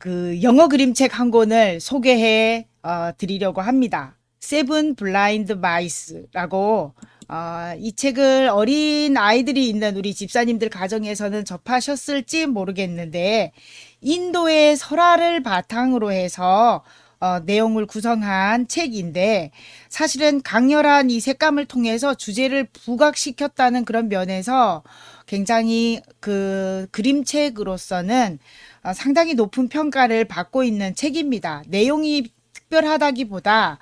그 영어 그림책 한 권을 소개해 드리려고 합니다. 세븐 블라인드 마이스라고 이 책을 어린 아이들이 있는 우리 집사님들 가정에서는 접하셨을지 모르겠는데 인도의 설화를 바탕으로 해서 내용을 구성한 책인데 사실은 강렬한 이 색감을 통해서 주제를 부각시켰다는 그런 면에서 굉장히 그 그림책으로서는 상당히 높은 평가를 받고 있는 책입니다. 내용이 특별하다기보다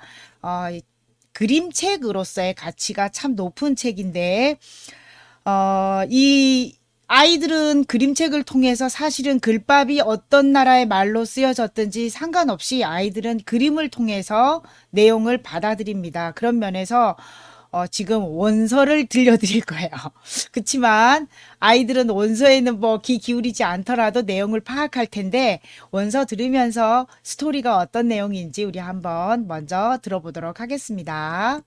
그림책으로서의 가치가 참 높은 책인데 이 아이들은 그림책을 통해서 사실은 글밥이 어떤 나라의 말로 쓰여졌든지 상관없이 아이들은 그림을 통해서 내용을 받아들입니다. 그런 면에서 지금 원서를 들려드릴 거예요. 그렇지만 아이들은 원서에는 뭐 귀 기울이지 않더라도 내용을 파악할 텐데 원서 들으면서 스토리가 어떤 내용인지 우리 한번 먼저 들어보도록 하겠습니다.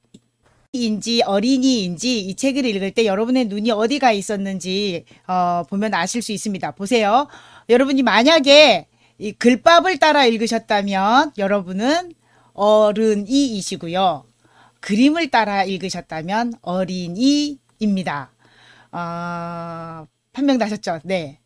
인지 어린이인지 이 책을 읽을 때 여러분의 눈이 어디가 있었는지 보면 아실 수 있습니다. 보세요. 여러분이 만약에 이 글밥을 따라 읽으셨다면 여러분은 어른이이시고요. 그림을 따라 읽으셨다면 어린이입니다. 판명나셨죠? 네.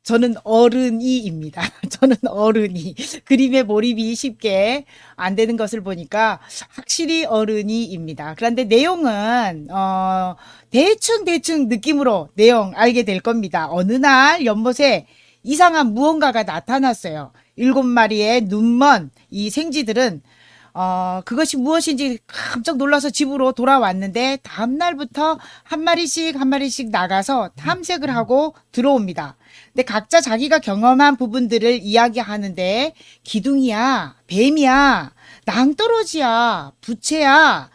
저는 어른이입니다. 저는 어른이. 그림에 몰입이 쉽게 안 되는 것을 보니까 확실히 어른이입니다. 그런데 내용은, 대충 느낌으로 내용 알게 될 겁니다. 어느 날 연못에 이상한 무언가가 나타났어요. 7마리의 눈먼 이 생쥐들은 그것이 무엇인지 깜짝 놀라서 집으로 돌아왔는데 다음날부터 한 마리씩 나가서 탐색을 하고 들어옵니다. 근데 각자 자기가 경험한 부분들을 이야기하는데 기둥이야, 뱀이야, 낭떠러지야, 부채야,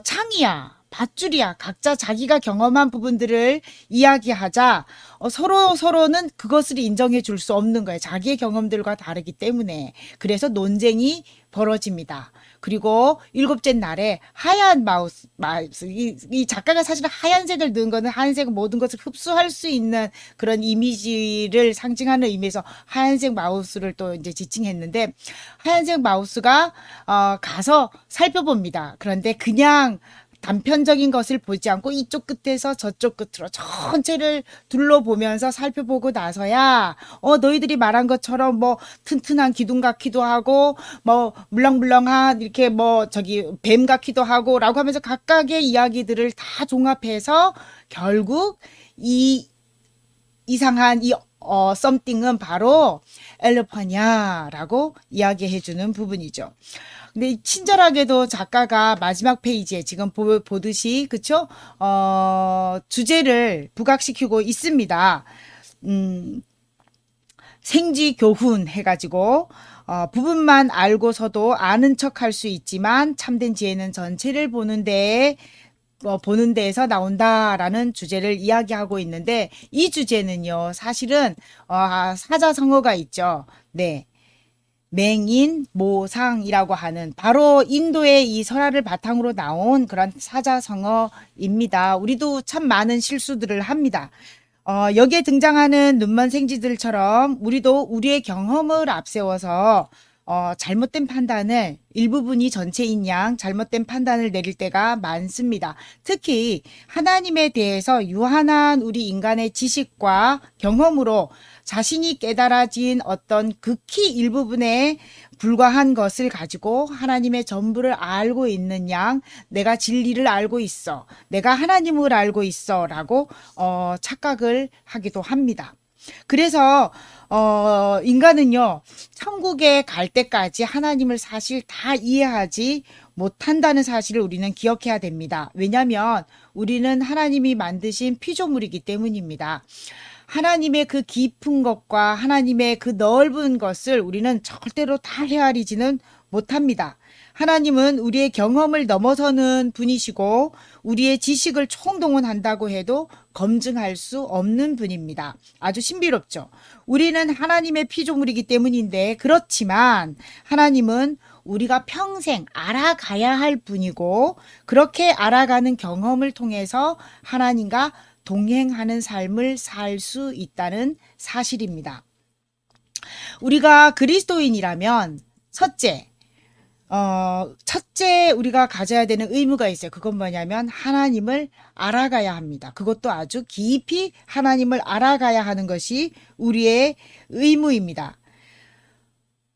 창이야, 밧줄이야. 각자 자기가 경험한 부분들을 이야기하자 서로는 그것을 인정해 줄 수 없는 거예요. 자기의 경험들과 다르기 때문에. 그래서 논쟁이 벌어집니다. 그리고 7째 날에 하얀 마우스 이 작가가 사실은 하얀색을 넣은 거는 하얀색 모든 것을 흡수할 수 있는 그런 이미지를 상징하는 의미에서 하얀색 마우스를 또 이제 지칭했는데 하얀색 마우스가 가서 살펴봅니다. 그런데 그냥 단편적인 것을 보지 않고 이쪽 끝에서 저쪽 끝으로 전체를 둘러보면서 살펴보고 나서야 너희들이 말한 것처럼 뭐 튼튼한 기둥 같기도 하고 뭐 물렁물렁한 이렇게 뭐 저기 뱀 같기도 하고 라고 하면서 각각의 이야기들을 다 종합해서 결국 이 이상한 이 썸띵은 바로 엘르파냐라고 이야기해주는 부분이죠. 근데 친절하게도 작가가 마지막 페이지에 지금 보듯이 그쵸? 주제를 부각시키고 있습니다. 생쥐 교훈 해가지고 부분만 알고서도 아는 척 할 수 있지만 참된 지혜는 전체를 보는 데에서 나온다라는 주제를 이야기하고 있는데 이 주제는요 사실은 사자성어가 있죠. 네. 맹인 모상이라고 하는 바로 인도의 이 설화를 바탕으로 나온 그런 사자성어입니다. 우리도 참 많은 실수들을 합니다. 여기에 등장하는 눈먼 생쥐들처럼 우리도 우리의 경험을 앞세워서 잘못된 판단을 일부분이 전체인 양 잘못된 판단을 내릴 때가 많습니다. 특히 하나님에 대해서 유한한 우리 인간의 지식과 경험으로 자신이 깨달아진 어떤 극히 일부분에 불과한 것을 가지고 하나님의 전부를 알고 있는 양 내가 진리를 알고 있어. 내가 하나님을 알고 있어 라고 착각을 하기도 합니다. 그래서 인간은요 천국에 갈 때까지 하나님을 사실 다 이해하지 못한다는 사실을 우리는 기억해야 됩니다. 왜냐하면 우리는 하나님이 만드신 피조물이기 때문입니다. 하나님의 그 깊은 것과 하나님의 그 넓은 것을 우리는 절대로 다 헤아리지는 못합니다. 하나님은 우리의 경험을 넘어서는 분이시고 우리의 지식을 총동원한다고 해도 검증할 수 없는 분입니다. 아주 신비롭죠. 우리는 하나님의 피조물이기 때문인데 그렇지만 하나님은 우리가 평생 알아가야 할 분이고 그렇게 알아가는 경험을 통해서 하나님과 동행하는 삶을 살 수 있다는 사실입니다. 우리가 그리스도인이라면 첫째 우리가 가져야 되는 의무가 있어요. 그건 뭐냐면 하나님을 알아가야 합니다. 그것도 아주 깊이 하나님을 알아가야 하는 것이 우리의 의무입니다.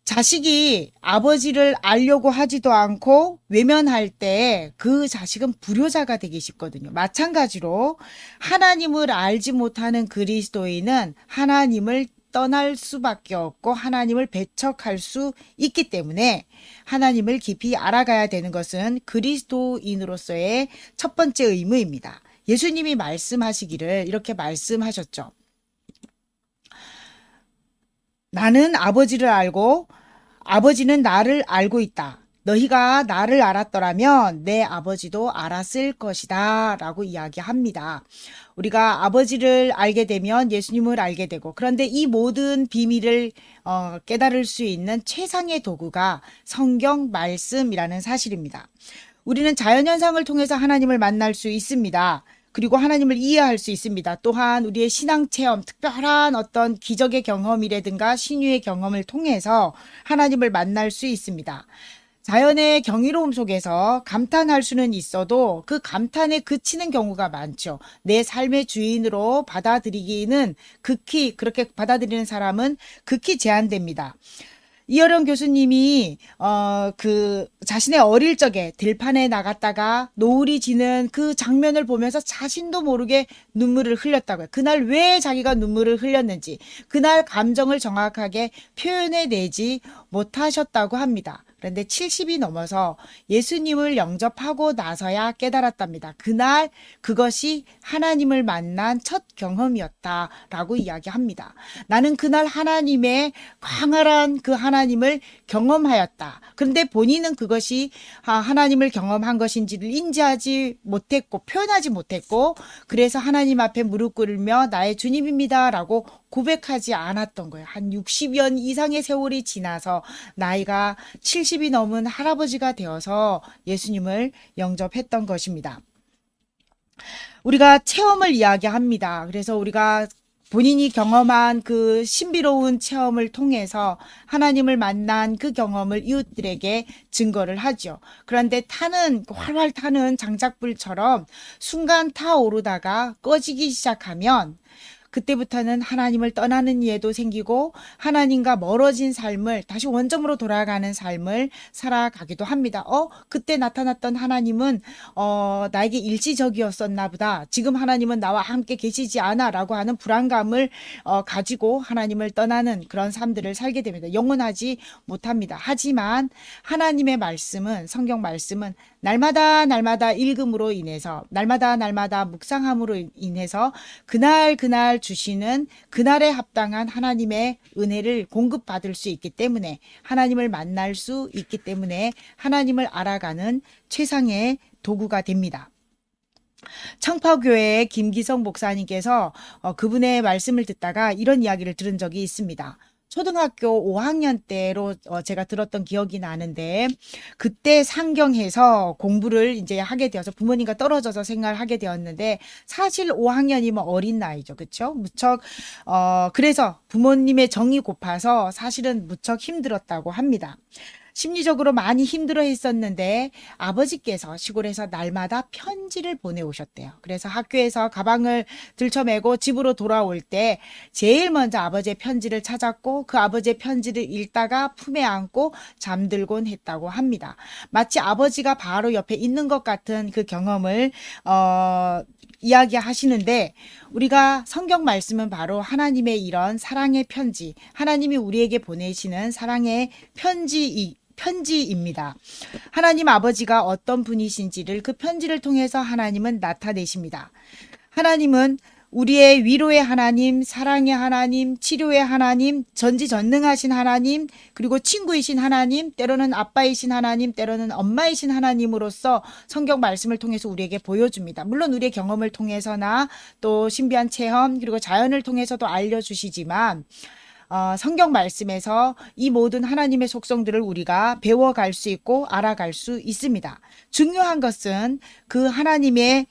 자식이 아버지를 알려고 하지도 않고 외면할 때 그 자식은 불효자가 되기 쉽거든요. 마찬가지로 하나님을 알지 못하는 그리스도인은 하나님을 떠날 수밖에 없고 하나님을 배척할 수 있기 때문에 하나님을 깊이 알아가야 되는 것은 그리스도인으로서의 첫 번째 의무입니다. 예수님이 말씀하시기를 이렇게 말씀하셨죠. 나는 아버지를 알고 아버지는 나를 알고 있다. 너희가 나를 알았더라면 내 아버지도 알았을 것이다. 라고 이야기합니다. 우리가 아버지를 알게 되면 예수님을 알게 되고, 그런데 이 모든 비밀을 깨달을 수 있는 최상의 도구가 성경 말씀이라는 사실입니다. 우리는 자연현상을 통해서 하나님을 만날 수 있습니다. 그리고 하나님을 이해할 수 있습니다. 또한 우리의 신앙 체험, 특별한 어떤 기적의 경험이라든가 신유의 경험을 통해서 하나님을 만날 수 있습니다. 자연의 경이로움 속에서 감탄할 수는 있어도 그 감탄에 그치는 경우가 많죠. 내 삶의 주인으로 받아들이기는 극히 그렇게 받아들이는 사람은 극히 제한됩니다. 이어령 교수님이 그 자신의 어릴 적에 들판에 나갔다가 노을이 지는 그 장면을 보면서 자신도 모르게 눈물을 흘렸다고요. 그날 왜 자기가 눈물을 흘렸는지, 그날 감정을 정확하게 표현해내지 못하셨다고 합니다. 그런데 70이 넘어서 예수님을 영접하고 나서야 깨달았답니다. 그날 그것이 하나님을 만난 첫 경험이었다라고 이야기합니다. 나는 그날 하나님의 광활한 그 하나님을 경험하였다. 그런데 본인은 그것이 하나님을 경험한 것인지를 인지하지 못했고 표현하지 못했고, 그래서 하나님 앞에 무릎 꿇으며 나의 주님입니다라고 고백하지 않았던 거예요. 한 60년 이상의 세월이 지나서 나이가 70이 넘은 할아버지가 되어서 예수님을 영접했던 것입니다. 우리가 체험을 이야기합니다. 그래서 우리가 본인이 경험한 그 신비로운 체험을 통해서 하나님을 만난 그 경험을 이웃들에게 증거를 하죠. 그런데 활활 타는 장작불처럼 순간 타오르다가 꺼지기 시작하면 그때부터는 하나님을 떠나는 이해도 생기고 하나님과 멀어진 삶을 다시 원점으로 돌아가는 삶을 살아가기도 합니다. 그때 나타났던 하나님은 나에게 일시적이었었나 보다. 지금 하나님은 나와 함께 계시지 않아라고 하는 불안감을 가지고 하나님을 떠나는 그런 삶들을 살게 됩니다. 영원하지 못합니다. 하지만 하나님의 말씀은, 성경 말씀은 날마다 읽음으로 인해서, 날마다 묵상함으로 인해서 그날 주시는 그날에 합당한 하나님의 은혜를 공급받을 수 있기 때문에, 하나님을 만날 수 있기 때문에 하나님을 알아가는 최상의 도구가 됩니다. 청파교회의 김기성 목사님께서 그분의 말씀을 듣다가 이런 이야기를 들은 적이 있습니다. 초등학교 5학년 때로 제가 들었던 기억이 나는데, 그때 상경해서 공부를 이제 하게 되어서 부모님과 떨어져서 생활을 하게 되었는데, 사실 5학년이면 어린 나이죠. 그렇죠? 무척 그래서 부모님의 정이 고파서 사실은 무척 힘들었다고 합니다. 심리적으로 많이 힘들어 했었는데 아버지께서 시골에서 날마다 편지를 보내오셨대요. 그래서 학교에서 가방을 들쳐매고 집으로 돌아올 때 제일 먼저 아버지의 편지를 찾았고, 그 아버지의 편지를 읽다가 품에 안고 잠들곤 했다고 합니다. 마치 아버지가 바로 옆에 있는 것 같은 그 경험을 이야기하시는데, 우리가 성경 말씀은 바로 하나님의 이런 사랑의 편지, 하나님이 우리에게 보내시는 사랑의 편지입니다. 하나님 아버지가 어떤 분이신지를 그 편지를 통해서 하나님은 나타내십니다. 하나님은 우리의 위로의 하나님, 사랑의 하나님, 치료의 하나님, 전지전능하신 하나님, 그리고 친구이신 하나님, 때로는 아빠이신 하나님, 때로는 엄마이신 하나님으로서 성경 말씀을 통해서 우리에게 보여줍니다. 물론 우리의 경험을 통해서나 또 신비한 체험, 그리고 자연을 통해서도 알려주시지만 성경 말씀에서 이 모든 하나님의 속성들을 우리가 배워갈 수 있고 알아갈 수 있습니다. 중요한 것은 그 하나님이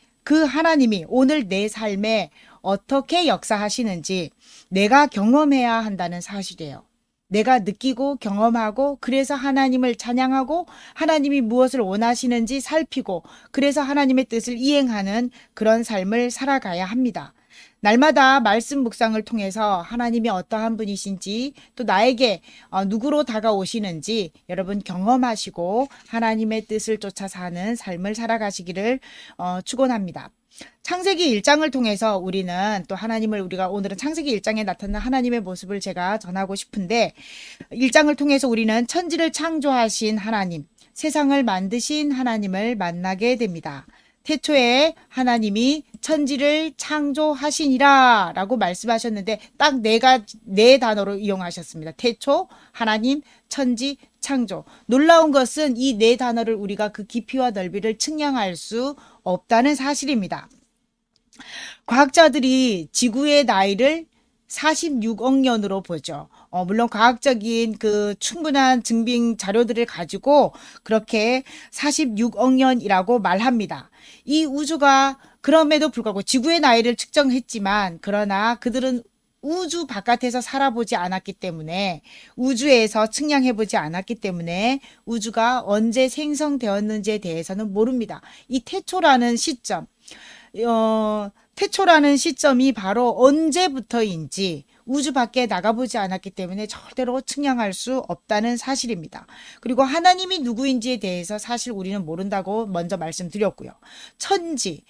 오늘 내 삶에 어떻게 역사하시는지 내가 경험해야 한다는 사실이에요. 내가 느끼고 경험하고 그래서 하나님을 찬양하고 하나님이 무엇을 원하시는지 살피고 그래서 하나님의 뜻을 이행하는 그런 삶을 살아가야 합니다. 날마다 말씀 묵상을 통해서 하나님이 어떠한 분이신지 또 나에게 누구로 다가오시는지 여러분 경험하시고 하나님의 뜻을 쫓아 사는 삶을 살아가시기를 축원합니다. 창세기 1장을 통해서 우리는 또 하나님을 우리가 오늘은 창세기 1장에 나타난 하나님의 모습을 제가 전하고 싶은데 1장을 통해서 우리는 천지를 창조하신 하나님, 세상을 만드신 하나님을 만나게 됩니다. 태초에 하나님이 천지를 창조하시니라 라고 말씀하셨는데 딱 네 단어로 이용하셨습니다. 태초, 하나님, 천지, 창조. 놀라운 것은 이 네 단어를 우리가 그 깊이와 넓이를 측량할 수 없다는 사실입니다. 과학자들이 지구의 나이를 46억 년으로 보죠. 물론 과학적인 그 충분한 증빙 자료들을 가지고 그렇게 46억 년이라고 말합니다. 이 우주가 그럼에도 불구하고 지구의 나이를 측정했지만 그러나 그들은 우주 바깥에서 살아보지 않았기 때문에 우주에서 측량해보지 않았기 때문에 우주가 언제 생성되었는지에 대해서는 모릅니다. 이 태초라는 시점 태초라는 시점이 바로 언제부터인지 우주 밖에 나가보지 않았기 때문에 절대로 측량할 수 없다는 사실입니다. 그리고 하나님이 누구인지에 대해서 사실 우리는 모른다고 먼저 말씀드렸고요. 천지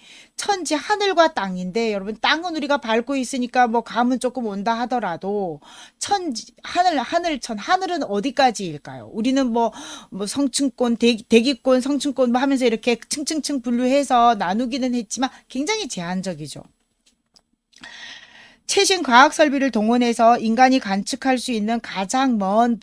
하늘과 땅인데 여러분 땅은 우리가 밟고 있으니까 뭐 감은 조금 온다 하더라도 천지 하늘은 어디까지일까요? 우리는 뭐 성층권 대기권 성층권 뭐 하면서 이렇게 층층층 분류해서 나누기는 했지만 굉장히 제한적이죠. 최신 과학 설비를 동원해서 인간이 관측할 수 있는 가장 먼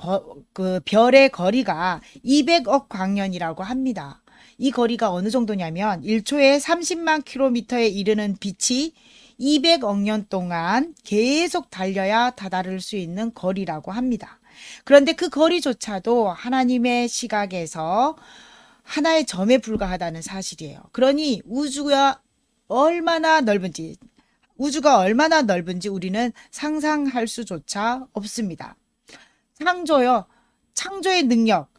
그 별의 거리가 200억 광년이라고 합니다. 이 거리가 어느 정도냐면 1초에 30만 킬로미터에 이르는 빛이 200억 년 동안 계속 달려야 다다를 수 있는 거리라고 합니다. 그런데 그 거리조차도 하나님의 시각에서 하나의 점에 불과하다는 사실이에요. 그러니 우주가 얼마나 넓은지 우리는 상상할 수조차 없습니다. 창조의 능력,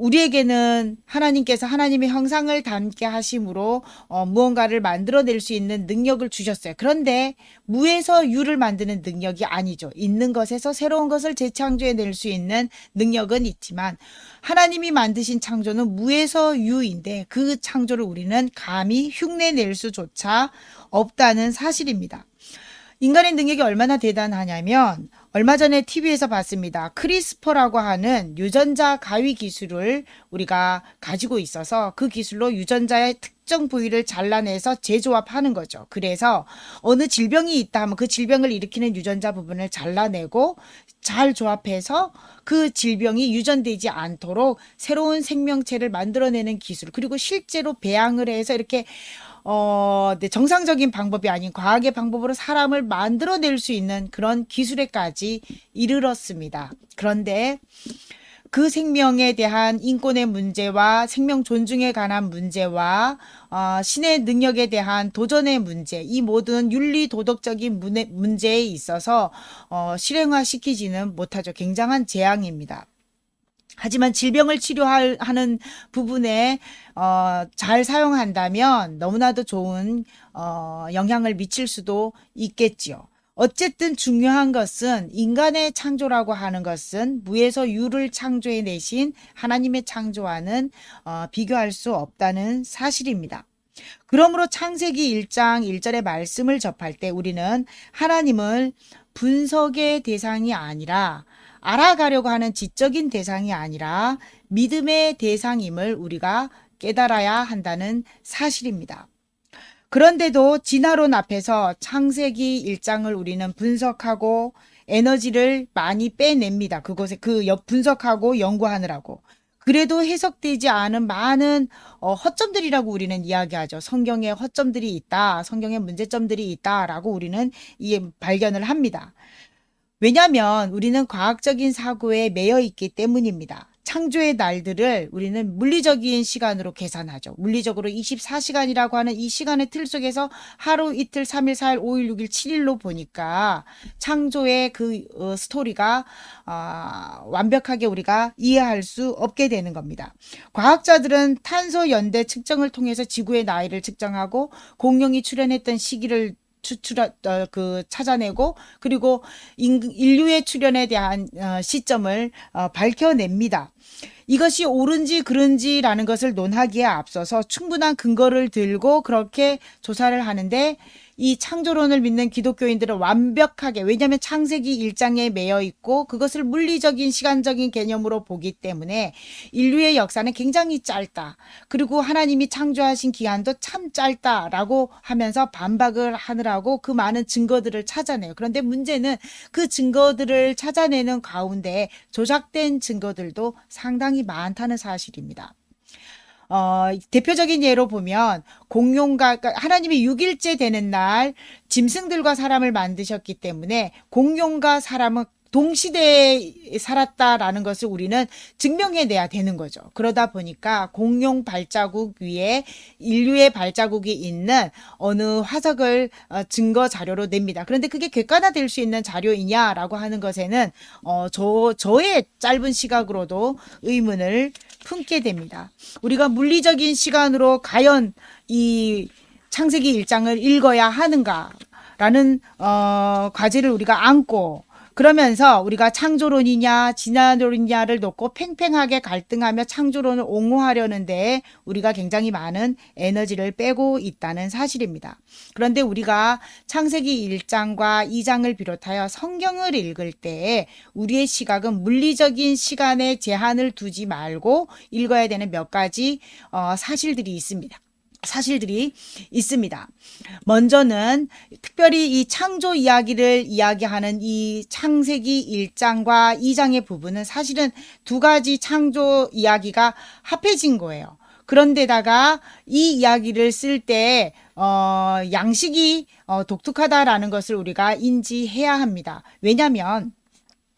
우리에게는 하나님께서 하나님의 형상을 닮게 하심으로 무언가를 만들어낼 수 있는 능력을 주셨어요. 그런데 무에서 유를 만드는 능력이 아니죠. 있는 것에서 새로운 것을 재창조해낼 수 있는 능력은 있지만 하나님이 만드신 창조는 무에서 유인데 그 창조를 우리는 감히 흉내낼 수조차 없다는 사실입니다. 인간의 능력이 얼마나 대단하냐면 얼마 전에 TV에서 봤습니다. 크리스퍼라고 하는 유전자 가위 기술을 우리가 가지고 있어서 그 기술로 유전자의 특정 부위를 잘라내서 재조합하는 거죠. 그래서 어느 질병이 있다 하면 그 질병을 일으키는 유전자 부분을 잘라내고 잘 조합해서 그 질병이 유전되지 않도록 새로운 생명체를 만들어내는 기술, 그리고 실제로 배양을 해서 이렇게 정상적인 방법이 아닌 과학의 방법으로 사람을 만들어낼 수 있는 그런 기술에까지 이르렀습니다. 그런데 그 생명에 대한 인권의 문제와 생명 존중에 관한 문제와 신의 능력에 대한 도전의 문제, 이 모든 윤리 도덕적인 문제에 있어서 실행화시키지는 못하죠. 굉장한 재앙입니다. 하지만 질병을 치료하는 부분에 잘 사용한다면 너무나도 좋은 영향을 미칠 수도 있겠지요. 어쨌든 중요한 것은 인간의 창조라고 하는 것은 무에서 유를 창조해내신 하나님의 창조와는 비교할 수 없다는 사실입니다. 그러므로 창세기 1장 1절의 말씀을 접할 때 우리는 하나님을 분석의 대상이 아니라 알아가려고 하는 지적인 대상이 아니라 믿음의 대상임을 우리가 깨달아야 한다는 사실입니다. 그런데도 진화론 앞에서 창세기 1장을 우리는 분석하고 에너지를 많이 빼냅니다. 그곳에 분석하고 연구하느라고. 그래도 해석되지 않은 많은 허점들이라고 우리는 이야기하죠. 성경에 허점들이 있다, 성경에 문제점들이 있다라고 우리는 발견을 합니다. 왜냐하면 우리는 과학적인 사고에 매여 있기 때문입니다. 창조의 날들을 우리는 물리적인 시간으로 계산하죠. 물리적으로 24시간이라고 하는 이 시간의 틀 속에서 하루, 이틀, 3일, 4일, 5일, 6일, 7일로 보니까 창조의 그 스토리가 완벽하게 우리가 이해할 수 없게 되는 겁니다. 과학자들은 탄소 연대 측정을 통해서 지구의 나이를 측정하고 공룡이 출현했던 시기를 찾아내고, 그리고 인류의 출현에 대한 시점을 밝혀냅니다. 이것이 옳은지 그른지라는 것을 논하기에 앞서서 충분한 근거를 들고 그렇게 조사를 하는데, 이 창조론을 믿는 기독교인들은 완벽하게, 왜냐하면 창세기 1장에 매여 있고 그것을 물리적인 시간적인 개념으로 보기 때문에 인류의 역사는 굉장히 짧다, 그리고 하나님이 창조하신 기한도 참 짧다라고 하면서 반박을 하느라고 그 많은 증거들을 찾아내요. 그런데 문제는 그 증거들을 찾아내는 가운데 조작된 증거들도 상당히 많다는 사실입니다. 대표적인 예로 보면 그러니까 하나님이 6일째 되는 날 짐승들과 사람을 만드셨기 때문에 공룡과 사람은 동시대에 살았다라는 것을 우리는 증명해내야 되는 거죠. 그러다 보니까 공룡 발자국 위에 인류의 발자국이 있는 어느 화석을 증거 자료로 냅니다. 그런데 그게 객관화될 수 있는 자료이냐라고 하는 것에는 저의 짧은 시각으로도 의문을 품게 됩니다. 우리가 물리적인 시간으로 과연 이 창세기 1장을 읽어야 하는가라는 과제를 우리가 안고, 그러면서 우리가 창조론이냐 진화론이냐를 놓고 팽팽하게 갈등하며 창조론을 옹호하려는데 우리가 굉장히 많은 에너지를 빼고 있다는 사실입니다. 그런데 우리가 창세기 1장과 2장을 비롯하여 성경을 읽을 때 우리의 시각은 물리적인 시간에 제한을 두지 말고 읽어야 되는 몇 가지 사실들이 있습니다. 먼저는 특별히 이 창조 이야기를 이야기하는 이 창세기 1장과 2장의 부분은 사실은 두 가지 창조 이야기가 합해진 거예요. 그런데다가 이 이야기를 쓸 때 양식이 독특하다라는 것을 우리가 인지해야 합니다. 왜냐하면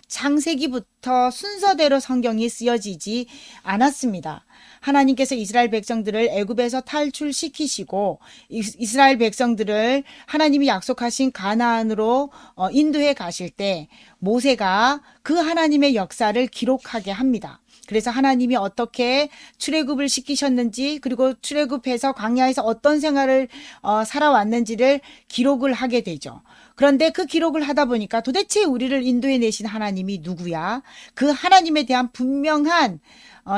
창세기부터 순서대로 성경이 쓰여지지 않았습니다. 하나님께서 이스라엘 백성들을 애굽에서 탈출시키시고 이스라엘 백성들을 하나님이 약속하신 가나안으로 인도해 가실 때 모세가 그 하나님의 역사를 기록하게 합니다. 그래서 하나님이 어떻게 출애굽을 시키셨는지, 그리고 출애굽해서 광야에서 어떤 생활을 살아왔는지를 기록을 하게 되죠. 그런데 그 기록을 하다 보니까 도대체 우리를 인도해 내신 하나님이 누구야? 그 하나님에 대한 분명한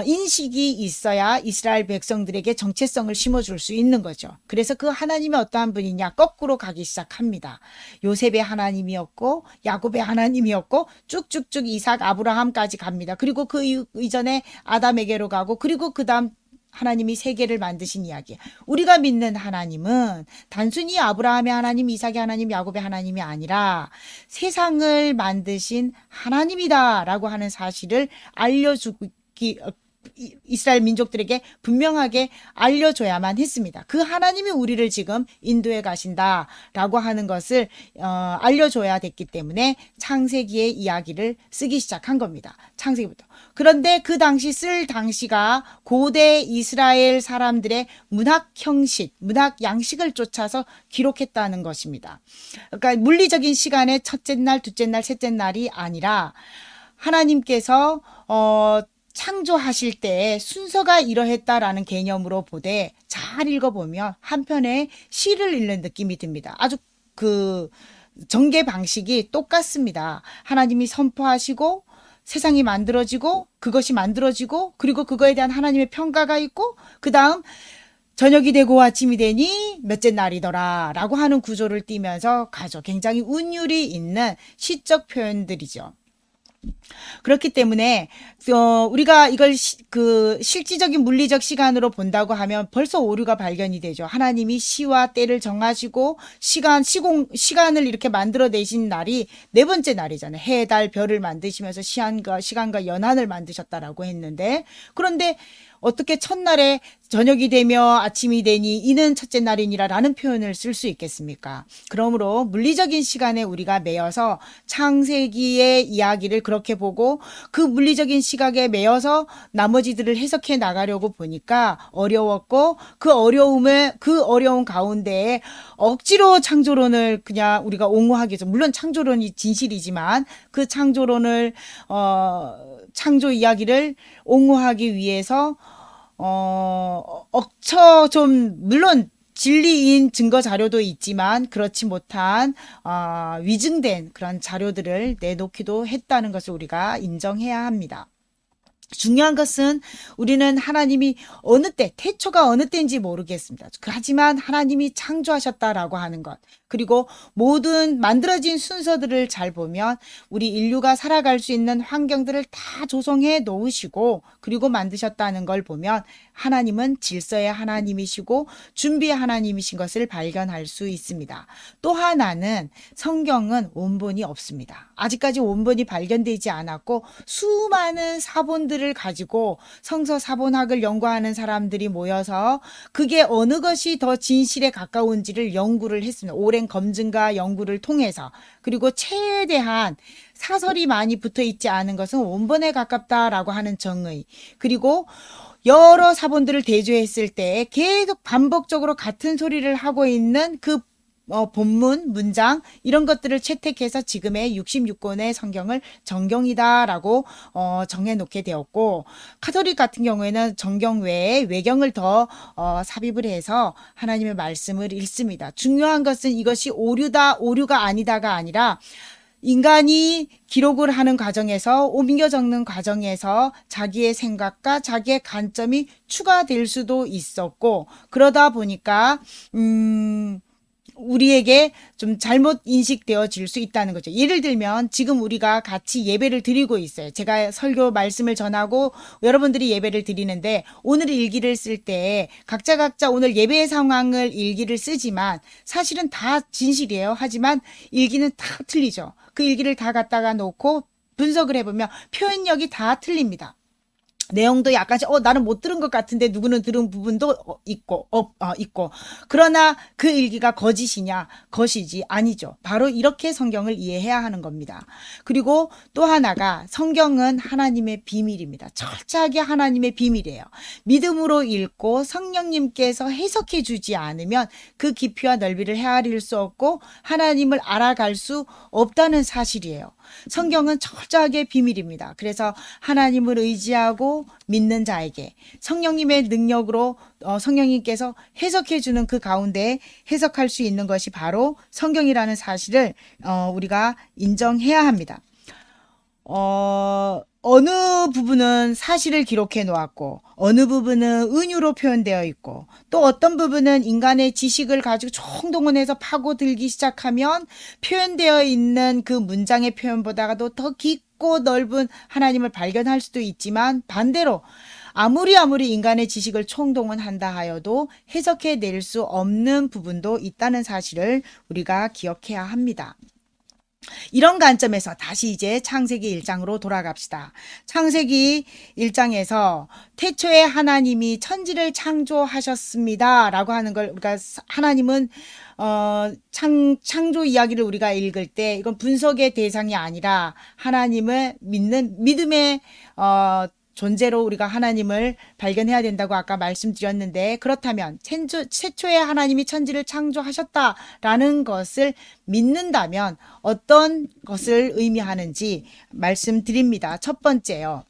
인식이 있어야 이스라엘 백성들에게 정체성을 심어줄 수 있는 거죠. 그래서 그 하나님이 어떠한 분이냐, 거꾸로 가기 시작합니다. 요셉의 하나님이었고 야곱의 하나님이었고 쭉쭉쭉 이삭, 아브라함까지 갑니다. 그리고 그 이전에 아담에게로 가고, 그리고 그 다음 하나님이 세계를 만드신 이야기. 우리가 믿는 하나님은 단순히 아브라함의 하나님, 이삭의 하나님, 야곱의 하나님이 아니라 세상을 만드신 하나님이다라고 하는 사실을 이스라엘 민족들에게 분명하게 알려줘야만 했습니다. 그 하나님이 우리를 지금 인도해 가신다라고 하는 것을 알려줘야 됐기 때문에 창세기의 이야기를 쓰기 시작한 겁니다. 창세기부터. 그런데 그 당시 쓸 당시가 고대 이스라엘 사람들의 문학 형식, 문학 양식을 쫓아서 기록했다는 것입니다. 그러니까 물리적인 시간의 첫째 날, 둘째 날, 셋째 날이 아니라 하나님께서 창조하실 때 순서가 이러했다라는 개념으로 보되, 잘 읽어보면 한편의 시를 읽는 느낌이 듭니다. 아주 그 전개 방식이 똑같습니다. 하나님이 선포하시고 세상이 만들어지고 그것이 만들어지고, 그리고 그거에 대한 하나님의 평가가 있고, 그 다음 저녁이 되고 아침이 되니 몇째 날이더라 라고 하는 구조를 띠면서 가죠. 굉장히 운율이 있는 시적 표현들이죠. 그렇기 때문에 우리가 이걸 그 실질적인 물리적 시간으로 본다고 하면 벌써 오류가 발견이 되죠. 하나님이 시와 때를 정하시고 시간을 이렇게 만들어내신 날이 네 번째 날이잖아요. 해, 달, 별을 만드시면서 시간과 연한을 만드셨다라고 했는데, 그런데 어떻게 첫날에 저녁이 되며 아침이 되니 이는 첫째 날이니라라는 표현을 쓸 수 있겠습니까? 그러므로 물리적인 시간에 우리가 매여서 창세기의 이야기를 그렇게 보고 그 물리적인 시각에 매여서 나머지들을 해석해 나가려고 보니까 어려웠고 그 어려운 가운데에 억지로 창조론을 그냥 우리가 옹호하기 위해서 물론 창조론이 진실이지만 그 창조론을 창조 이야기를 옹호하기 위해서 억처 좀 물론 진리인 증거 자료도 있지만 그렇지 못한 위증된 그런 자료들을 내놓기도 했다는 것을 우리가 인정해야 합니다. 중요한 것은 우리는 하나님이 어느 때, 태초가 어느 때인지 모르겠습니다. 하지만 하나님이 창조하셨다라고 하는 것. 그리고 모든 만들어진 순서들을 잘 보면 우리 인류가 살아갈 수 있는 환경들을 다 조성해 놓으시고 그리고 만드셨다는 걸 보면 하나님은 질서의 하나님이시고 준비의 하나님이신 것을 발견할 수 있습니다. 또 하나는 성경은 원본이 없습니다. 아직까지 원본이 발견되지 않았고 수많은 사본들을 가지고 성서 사본학을 연구하는 사람들이 모여서 그게 어느 것이 더 진실에 가까운지를 연구를 했습니다. 오랜 검증과 연구를 통해서. 그리고 최대한 사설이 많이 붙어 있지 않은 것은 원본에 가깝다라고 하는 정의. 그리고 여러 사본들을 대조했을 때 계속 반복적으로 같은 소리를 하고 있는 그 본문, 문장 이런 것들을 채택해서 지금의 66권의 성경을 정경이다라고 정해놓게 되었고 카톨릭 같은 경우에는 정경 외에 외경을 더 삽입을 해서 하나님의 말씀을 읽습니다. 중요한 것은 이것이 오류다, 오류가 아니다가 아니라 인간이 기록을 하는 과정에서 옮겨 적는 과정에서 자기의 생각과 자기의 관점이 추가될 수도 있었고 그러다 보니까 우리에게 좀 잘못 인식되어질 수 있다는 거죠. 예를 들면 지금 우리가 같이 예배를 드리고 있어요. 제가 설교 말씀을 전하고 여러분들이 예배를 드리는데 오늘 일기를 쓸 때 각자 오늘 예배 상황을 일기를 쓰지만 사실은 다 진실이에요. 하지만 일기는 다 틀리죠. 그 일기를 다 갖다가 놓고 분석을 해보면 표현력이 다 틀립니다. 내용도 약간씩 나는 못 들은 것 같은데 누구는 들은 부분도 있고 그러나 그 일기가 거짓이냐 것이지 아니죠. 바로 이렇게 성경을 이해해야 하는 겁니다. 그리고 또 하나가 성경은 하나님의 비밀입니다. 철저하게 하나님의 비밀이에요. 믿음으로 읽고 성령님께서 해석해 주지 않으면 그 깊이와 넓이를 헤아릴 수 없고 하나님을 알아갈 수 없다는 사실이에요. 성경은 철저하게 비밀입니다. 그래서 하나님을 의지하고 믿는 자에게 성령님의 능력으로 성령님께서 해석해 주는 그 가운데 해석할 수 있는 것이 바로 성경이라는 사실을 우리가 인정해야 합니다. 어느 부분은 사실을 기록해 놓았고 어느 부분은 은유로 표현되어 있고 또 어떤 부분은 인간의 지식을 가지고 총동원해서 파고들기 시작하면 표현되어 있는 그 문장의 표현보다도 더 깊고 넓은 하나님을 발견할 수도 있지만 반대로 아무리 인간의 지식을 총동원한다 하여도 해석해 낼 수 없는 부분도 있다는 사실을 우리가 기억해야 합니다. 이런 관점에서 다시 이제 창세기 1장으로 돌아갑시다. 창세기 1장에서 태초에 하나님이 천지를 창조하셨습니다. 라고 하는 걸 우리가 하나님은 창조 이야기를 우리가 읽을 때 이건 분석의 대상이 아니라 하나님을 믿는 믿음의 존재로 우리가 하나님을 발견해야 된다고 아까 말씀드렸는데 그렇다면 최초에 하나님이 천지를 창조하셨다라는 것을 믿는다면 어떤 것을 의미하는지 말씀드립니다. 첫 번째요.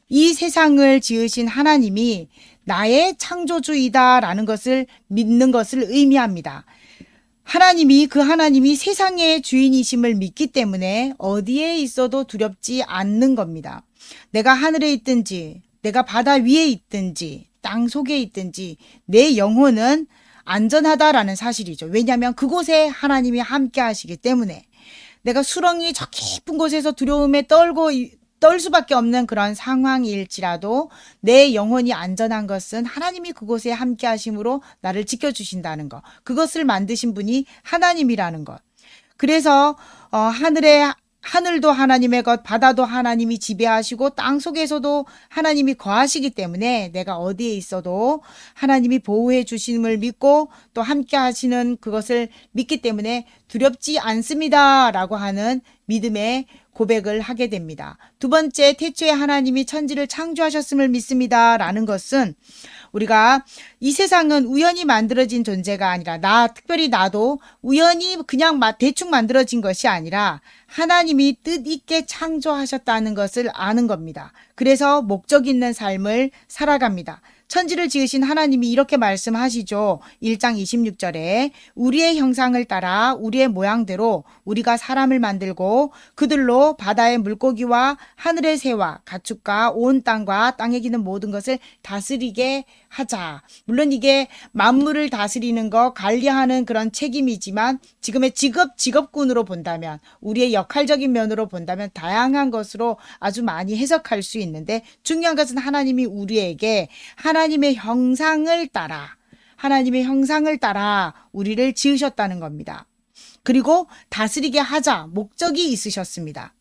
이 세상을 지으신 하나님이 나의 창조주이다라는 것을 믿는 것을 의미합니다. 그 하나님이 세상의 주인이심을 믿기 때문에 어디에 있어도 두렵지 않는 겁니다. 내가 하늘에 있든지 내가 바다 위에 있든지 땅 속에 있든지 내 영혼은 안전하다라는 사실이죠. 왜냐하면 그곳에 하나님이 함께 하시기 때문에 내가 수렁이 저 깊은 곳에서 두려움에 떨 수밖에 없는 그런 상황일지라도 내 영혼이 안전한 것은 하나님이 그곳에 함께 하심으로 나를 지켜주신다는 것. 그것을 만드신 분이 하나님이라는 것. 그래서 하늘에 하늘도 하나님의 것, 바다도 하나님이 지배하시고 땅 속에서도 하나님이 거하시기 때문에 내가 어디에 있어도 하나님이 보호해 주심을 믿고 또 함께 하시는 그것을 믿기 때문에 두렵지 않습니다라고 하는 믿음의 고백을 하게 됩니다. 두 번째, 태초에 하나님이 천지를 창조하셨음을 믿습니다라는 것은 우리가 이 세상은 우연히 만들어진 존재가 아니라 특별히 나도 우연히 그냥 대충 만들어진 것이 아니라 하나님이 뜻 있게 창조하셨다는 것을 아는 겁니다. 그래서 목적 있는 삶을 살아갑니다. 천지를 지으신 하나님이 이렇게 말씀하시죠. 1장 26절에 우리의 형상을 따라 우리의 모양대로 우리가 사람을 만들고 그들로 바다의 물고기와 하늘의 새와 가축과 온 땅과 땅에 기는 모든 것을 다스리게 하자. 물론 이게 만물을 다스리는 거 관리하는 그런 책임이지만 지금의 직업군으로 본다면 우리의 역할적인 면으로 본다면 다양한 것으로 아주 많이 해석할 수 있는데 중요한 것은 하나님이 우리에게 하나님의 형상을 따라 우리를 지으셨다는 겁니다. 그리고 다스리게 하자 목적이 있으셨습니다.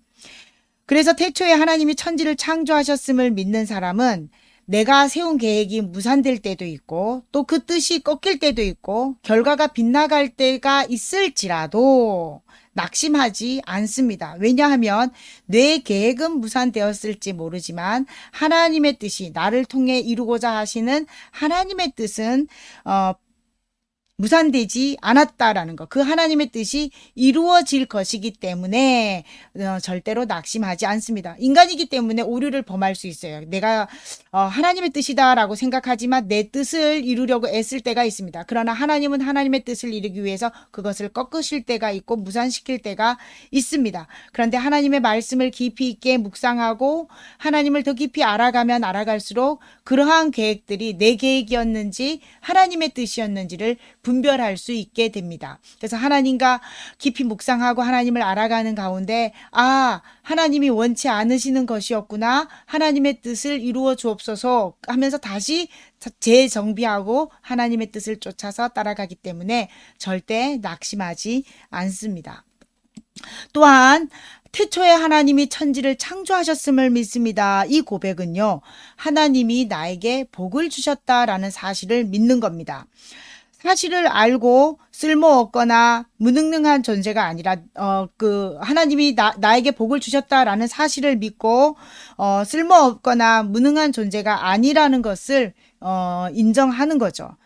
그래서 태초에 하나님이 천지를 창조하셨음을 믿는 사람은 내가 세운 계획이 무산될 때도 있고 또 그 뜻이 꺾일 때도 있고 결과가 빗나갈 때가 있을지라도 낙심하지 않습니다. 왜냐하면 내 계획은 무산되었을지 모르지만 하나님의 뜻이 나를 통해 이루고자 하시는 하나님의 뜻은 무산되지 않았다라는 것. 그 하나님의 뜻이 이루어질 것이기 때문에 절대로 낙심하지 않습니다. 인간이기 때문에 오류를 범할 수 있어요. 내가 하나님의 뜻이다라고 생각하지만 내 뜻을 이루려고 애쓸 때가 있습니다. 그러나 하나님은 하나님의 뜻을 이루기 위해서 그것을 꺾으실 때가 있고 무산시킬 때가 있습니다. 그런데 하나님의 말씀을 깊이 있게 묵상하고 하나님을 더 깊이 알아가면 알아갈수록 그러한 계획들이 내 계획이었는지 하나님의 뜻이었는지를 분별할 수 있게 됩니다. 그래서 하나님과 깊이 묵상하고 하나님을 알아가는 가운데 하나님이 원치 않으시는 것이었구나. 하나님의 뜻을 이루어 주옵소서 하면서 다시 재정비하고 하나님의 뜻을 쫓아서 따라가기 때문에 절대 낙심하지 않습니다. 또한 태초에 하나님이 천지를 창조하셨음을 믿습니다. 이 고백은요, 하나님이 나에게 복을 주셨다라는 사실을 믿는 겁니다. 사실을 알고 쓸모없거나 무능력한 존재가 아니라 하나님이 나에게 복을 주셨다라는 사실을 믿고 쓸모없거나 무능한 존재가 아니라는 것을 인정하는 거죠.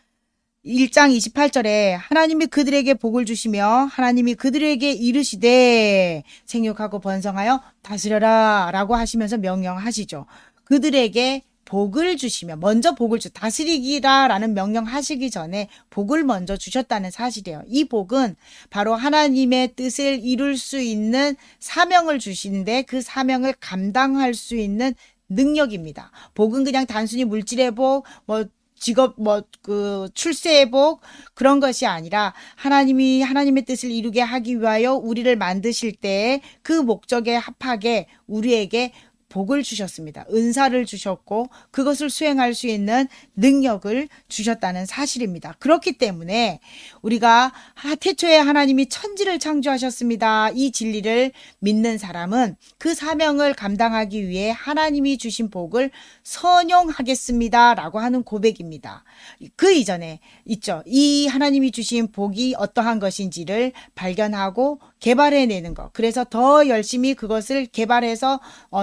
1장 28절에 하나님이 그들에게 복을 주시며 하나님이 그들에게 이르시되 생육하고 번성하여 다스려라 라고 하시면서 명령하시죠. 그들에게 복을 주시며 먼저 다스리기라라는 명령하시기 전에 복을 먼저 주셨다는 사실이에요. 이 복은 바로 하나님의 뜻을 이룰 수 있는 사명을 주시는데 그 사명을 감당할 수 있는 능력입니다. 복은 그냥 단순히 물질의 복, 직업, 출세의 복, 그런 것이 아니라 하나님이 하나님의 뜻을 이루게 하기 위하여 우리를 만드실 때 그 목적에 합하게 우리에게 복을 주셨습니다. 은사를 주셨고 그것을 수행할 수 있는 능력을 주셨다는 사실입니다. 그렇기 때문에 우리가 태초에 하나님이 천지를 창조하셨습니다. 이 진리를 믿는 사람은 그 사명을 감당하기 위해 하나님이 주신 복을 선용하겠습니다. 라고 하는 고백입니다. 그 이전에 있죠. 이 하나님이 주신 복이 어떠한 것인지를 발견하고 개발해내는 것. 그래서 더 열심히 그것을 개발해서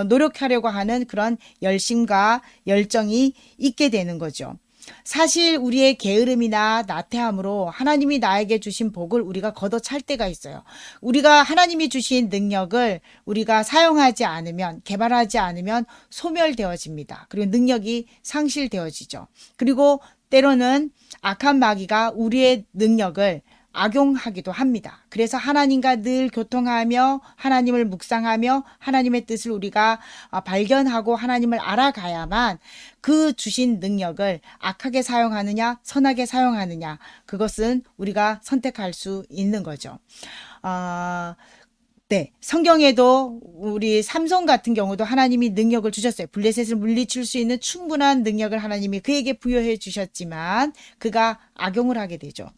노력하려고 하는 그런 열심과 열정이 있게 되는 거죠. 사실 우리의 게으름이나 나태함으로 하나님이 나에게 주신 복을 우리가 걷어찰 때가 있어요. 우리가 하나님이 주신 능력을 우리가 사용하지 않으면, 개발하지 않으면 소멸되어집니다. 그리고 능력이 상실되어지죠. 그리고 때로는 악한 마귀가 우리의 능력을 악용하기도 합니다. 그래서 하나님과 늘 교통하며 하나님을 묵상하며 하나님의 뜻을 우리가 발견하고 하나님을 알아가야만 그 주신 능력을 악하게 사용하느냐 선하게 사용하느냐 그것은 우리가 선택할 수 있는 거죠. 네, 성경에도 우리 삼손 같은 경우도 하나님이 능력을 주셨어요. 블레셋을 물리칠 수 있는 충분한 능력을 하나님이 그에게 부여해 주셨지만 그가 악용을 하게 되죠.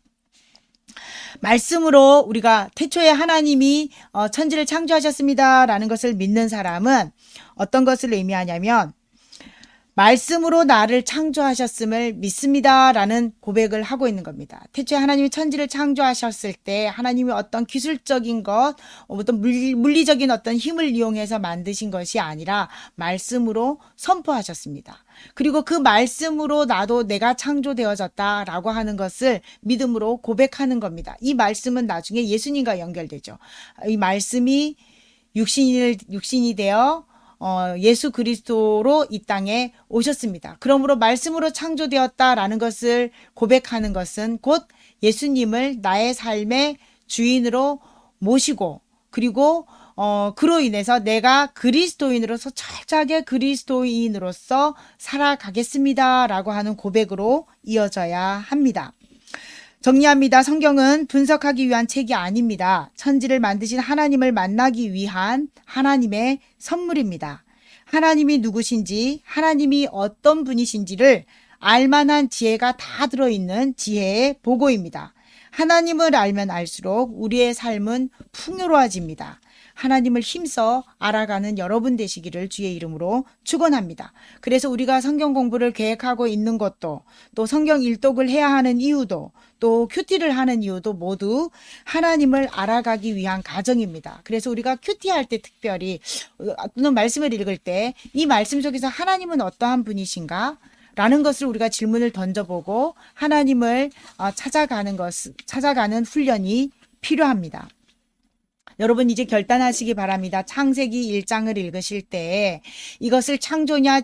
말씀으로 우리가 태초에 하나님이 천지를 창조하셨습니다라는 것을 믿는 사람은 어떤 것을 의미하냐면 말씀으로 나를 창조하셨음을 믿습니다라는 고백을 하고 있는 겁니다. 태초에 하나님이 천지를 창조하셨을 때 하나님이 어떤 기술적인 것, 어떤 물리적인 어떤 힘을 이용해서 만드신 것이 아니라 말씀으로 선포하셨습니다. 그리고 그 말씀으로 나도 내가 창조되어졌다라고 하는 것을 믿음으로 고백하는 겁니다. 이 말씀은 나중에 예수님과 연결되죠. 이 말씀이 육신이 되어 예수 그리스도로 이 땅에 오셨습니다. 그러므로 말씀으로 창조되었다라는 것을 고백하는 것은 곧 예수님을 나의 삶의 주인으로 모시고 그리고 그로 인해서 내가 그리스도인으로서 철저하게 그리스도인으로서 살아가겠습니다라고 하는 고백으로 이어져야 합니다. 정리합니다. 성경은 분석하기 위한 책이 아닙니다. 천지를 만드신 하나님을 만나기 위한 하나님의 선물입니다. 하나님이 누구신지, 하나님이 어떤 분이신지를 알만한 지혜가 다 들어있는 지혜의 보고입니다. 하나님을 알면 알수록 우리의 삶은 풍요로워집니다. 하나님을 힘써 알아가는 여러분 되시기를 주의 이름으로 축원합니다. 그래서 우리가 성경 공부를 계획하고 있는 것도 또 성경 일독을 해야 하는 이유도 또 큐티를 하는 이유도 모두 하나님을 알아가기 위한 과정입니다. 그래서 우리가 큐티할 때 특별히 또는 말씀을 읽을 때 이 말씀 속에서 하나님은 어떠한 분이신가? 라는 것을 우리가 질문을 던져보고 하나님을 찾아가는 훈련이 필요합니다. 여러분 이제 결단하시기 바랍니다. 창세기 1장을 읽으실 때 이것을 창조냐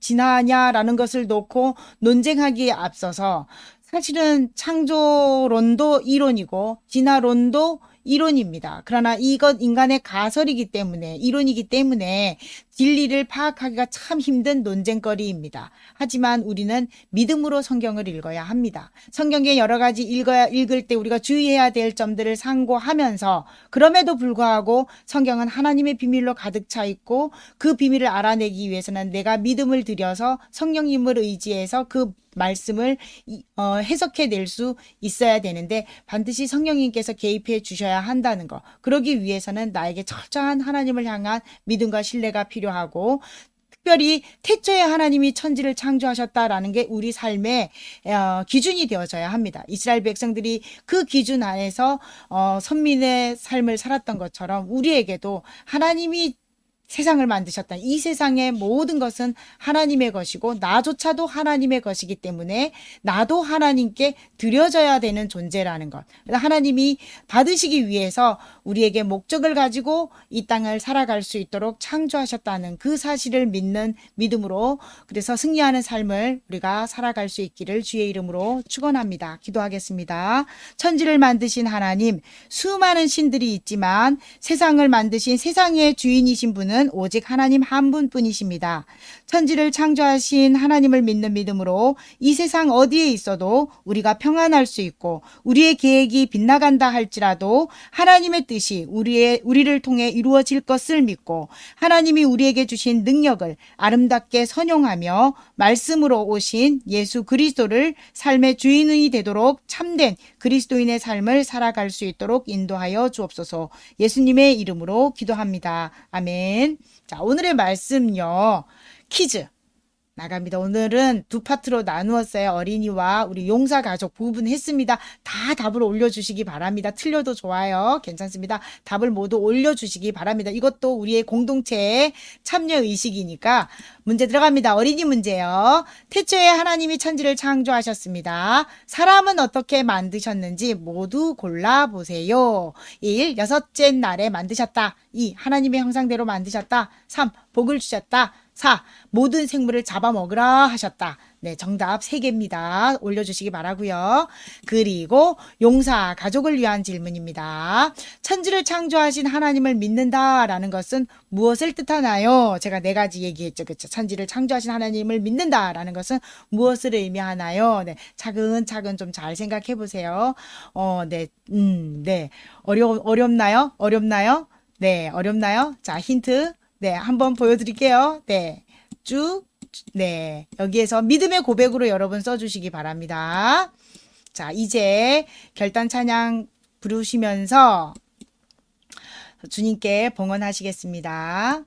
진화냐라는 것을 놓고 논쟁하기에 앞서서 사실은 창조론도 이론이고 진화론도 이론입니다. 그러나 이것 인간의 가설이기 때문에 이론이기 때문에 진리를 파악하기가 참 힘든 논쟁거리입니다. 하지만 우리는 믿음으로 성경을 읽어야 합니다. 성경에 여러 가지 읽을 때 우리가 주의해야 될 점들을 상고하면서 그럼에도 불구하고 성경은 하나님의 비밀로 가득 차 있고 그 비밀을 알아내기 위해서는 내가 믿음을 들여서 성령님을 의지해서 그 말씀을 해석해 낼 수 있어야 되는데 반드시 성령님께서 개입해 주셔야 한다는 것. 그러기 위해서는 나에게 철저한 하나님을 향한 믿음과 신뢰가 필요하고 특별히 태초에 하나님이 천지를 창조하셨다라는 게 우리 삶의 기준이 되어져야 합니다. 이스라엘 백성들이 그 기준 안에서 선민의 삶을 살았던 것처럼 우리에게도 하나님이 세상을 만드셨다. 이 세상의 모든 것은 하나님의 것이고 나조차도 하나님의 것이기 때문에 나도 하나님께 드려져야 되는 존재라는 것. 하나님이 받으시기 위해서 우리에게 목적을 가지고 이 땅을 살아갈 수 있도록 창조하셨다는 그 사실을 믿는 믿음으로 그래서 승리하는 삶을 우리가 살아갈 수 있기를 주의 이름으로 축원합니다. 기도하겠습니다. 천지를 만드신 하나님, 수많은 신들이 있지만 세상을 만드신 세상의 주인이신 분은 오직 하나님 한 분뿐이십니다. 천지를 창조하신 하나님을 믿는 믿음으로 이 세상 어디에 있어도 우리가 평안할 수 있고 우리의 계획이 빗나간다 할지라도 하나님의 뜻이 우리를 통해 이루어질 것을 믿고 하나님이 우리에게 주신 능력을 아름답게 선용하며 말씀으로 오신 예수 그리스도를 삶의 주인이 되도록 참된 그리스도인의 삶을 살아갈 수 있도록 인도하여 주옵소서. 예수님의 이름으로 기도합니다. 아멘. 자, 오늘의 말씀요. 퀴즈 나갑니다. 오늘은 두 파트로 나누었어요. 어린이와 우리 용사 가족 부분 했습니다. 다 답을 올려주시기 바랍니다. 틀려도 좋아요. 괜찮습니다. 답을 모두 올려주시기 바랍니다. 이것도 우리의 공동체의 참여 의식이니까 문제 들어갑니다. 어린이 문제요. 태초에 하나님이 천지를 창조하셨습니다. 사람은 어떻게 만드셨는지 모두 골라보세요. 1. 여섯째 날에 만드셨다. 2. 하나님의 형상대로 만드셨다. 3. 복을 주셨다. 4. 모든 생물을 잡아먹으라 하셨다. 네, 정답 3개입니다. 올려주시기 바라고요. 그리고 용사 가족을 위한 질문입니다. 천지를 창조하신 하나님을 믿는다라는 것은 무엇을 뜻하나요? 제가 4가지 얘기했죠. 그렇죠? 천지를 창조하신 하나님을 믿는다라는 것은 무엇을 의미하나요? 네, 차근차근 좀 잘 생각해 보세요. 네. 어렵나요? 어렵나요? 네, 어렵나요? 자, 힌트. 네, 한번 보여드릴게요. 네, 쭉, 네, 여기에서 믿음의 고백으로 여러분 써주시기 바랍니다. 자, 이제 결단 찬양 부르시면서 주님께 봉헌하시겠습니다.